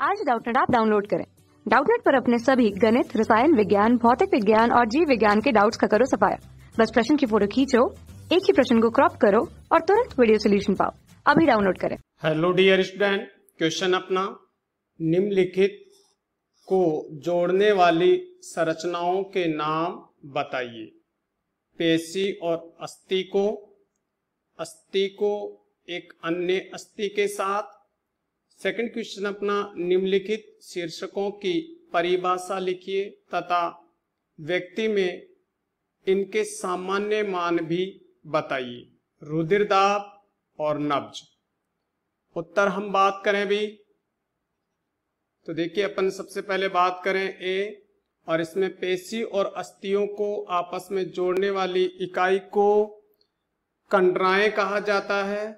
आज Doubtnut app download करें। Doubtnut पर अपने सभी गणित, रसायन विज्ञान, भौतिक विज्ञान और जीव विज्ञान के डाउट्स का करो सफाया। बस प्रश्न की फोटो खींचो, एक ही प्रश्न को क्रॉप करो और तुरंत वीडियो सोल्यूशन पाओ। अभी डाउनलोड करें। हेलो डियर स्टूडेंट, क्वेश्चन अपना निम्नलिखित को जोड़ने वाली संरचनाओं के नाम बताइए। पेशी और अस्थि को एक अन्य अस्थि के साथ। सेकंड क्वेश्चन अपना निम्नलिखित शीर्षकों की परिभाषा लिखिए तथा व्यक्ति में इनके सामान्य मान भी बताइए। रुधिर दाब और नब्ज। उत्तर हम बात करें भी तो देखिए, अपन सबसे पहले बात करें ए, और इसमें पेशी और अस्थियों को आपस में जोड़ने वाली इकाई को कंडराएं कहा जाता है।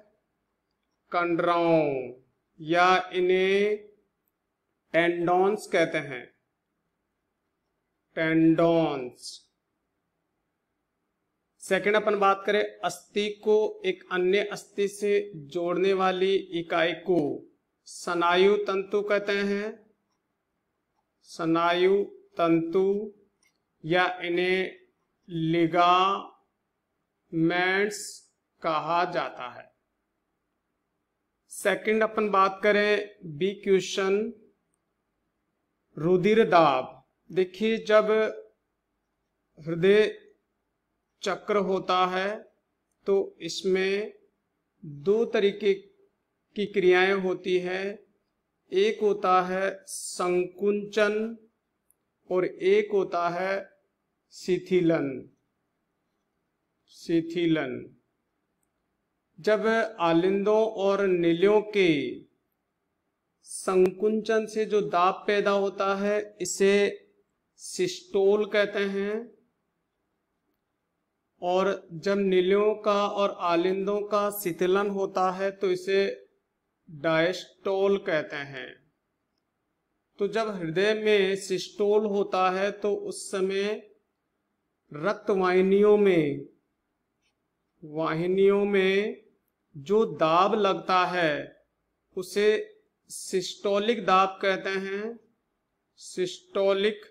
कंडराओं या इन्हें टेंडोन्स कहते हैं। टेंडोन्स। सेकंड अपन बात करें अस्थि को एक अन्य अस्थि से जोड़ने वाली इकाई को स्नायु तंतु कहते हैं। स्नायु तंतु या इन्हें लिगामेंट्स कहा जाता है। सेकंड अपन बात करें बी क्वेश्चन, रुधिर दाब। देखिए, जब हृदय चक्र होता है तो इसमें दो तरीके की क्रियाएं होती है। एक होता है संकुंचन और एक होता है शिथिलन। जब आलिंदों और नीलियों के संकुंचन से जो दाब पैदा होता है इसे सिस्टोल कहते हैं, और जब नीलियों का और आलिंदों का शिथिलन होता है तो इसे डायस्टोल कहते हैं। तो जब हृदय में सिस्टोल होता है तो उस समय रक्त वाहिनियों में जो दाब लगता है उसे सिस्टोलिक दाब कहते हैं। सिस्टोलिक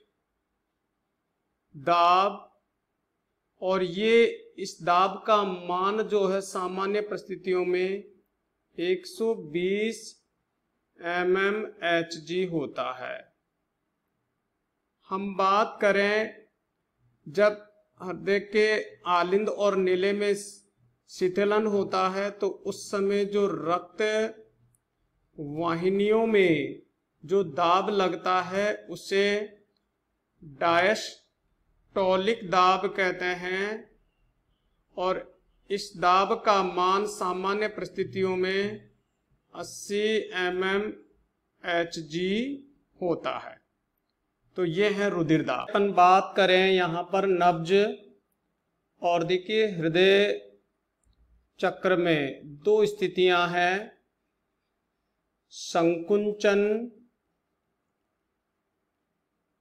दाब। और ये इस दाब का मान जो है सामान्य परिस्थितियों में 120 mmHg होता है। हम बात करें जब हृदय के आलिंद और नीले में शिथिलन होता है तो उस समय जो रक्त वाहिनियों में जो दाब लगता है उसे डायस्टोलिक दाब कहते हैं, और इस दाब का मान सामान्य परिस्थितियों में 80 mmHg होता है। तो ये है रुधिर दाब। अपन बात करें यहाँ पर नब्ज, और देखिए हृदय चक्र में दो स्थितियां हैं। संकुंचन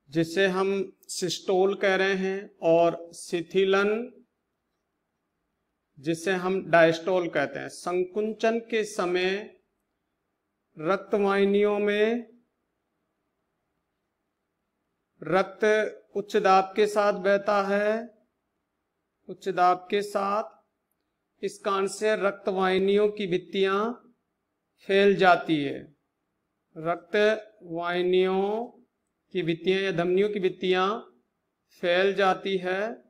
जिसे हम सिस्टोल कह रहे हैं, और शिथिलन जिसे हम डायस्टोल कहते हैं। संकुंचन के समय रक्तवाहिनियों में रक्त उच्च दाब के साथ बहता है। उच्च दाब के साथ इस कारण से रक्तवाहिनियों की भित्तियां फैल जाती है। रक्त वाहिनियों की भित्तियां या धमनियों की भित्तियां फैल जाती है,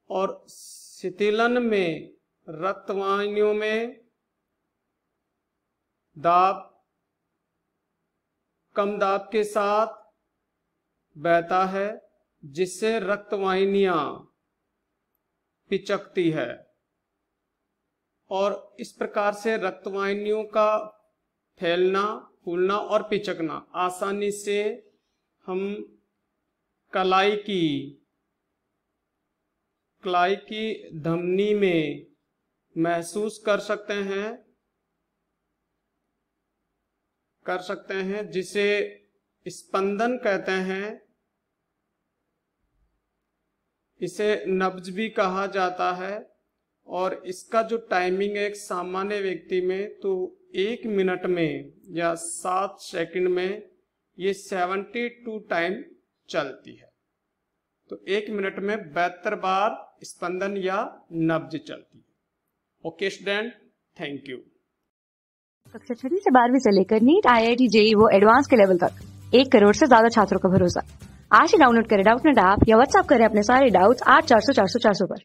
और शिथिलन में रक्तवाहिनियों में दाब कम दाब के साथ बहता है, जिससे रक्तवाहिनियां पिचकती है, और इस प्रकार से रक्तवाहिनियों का फैलना, फूलना और पिचकना आसानी से हम कलाई की धमनी में महसूस कर सकते हैं, जिसे स्पंदन कहते हैं। इसे नब्ज भी कहा जाता है, और इसका जो टाइमिंग है एक सामान्य व्यक्ति में तो 1 मिनट में या 7 सेकंड में ये 72 टाइम चलती है। तो 1 मिनट में 72 बार स्पंदन या नब्ज चलती है। Okay student, thank you. कक्षा 6वीं से 12वीं से लेकर नीट, IIT, JEE वो एडवांस के लेवल तक 1 करोड़ से ज्यादा छात्रों का भरोसा। आज ही डाउनलोड करें डाउटनेट ऐप या व्हाट्सएप करें अपने सारे डाउट्स 8400 400 400 पर।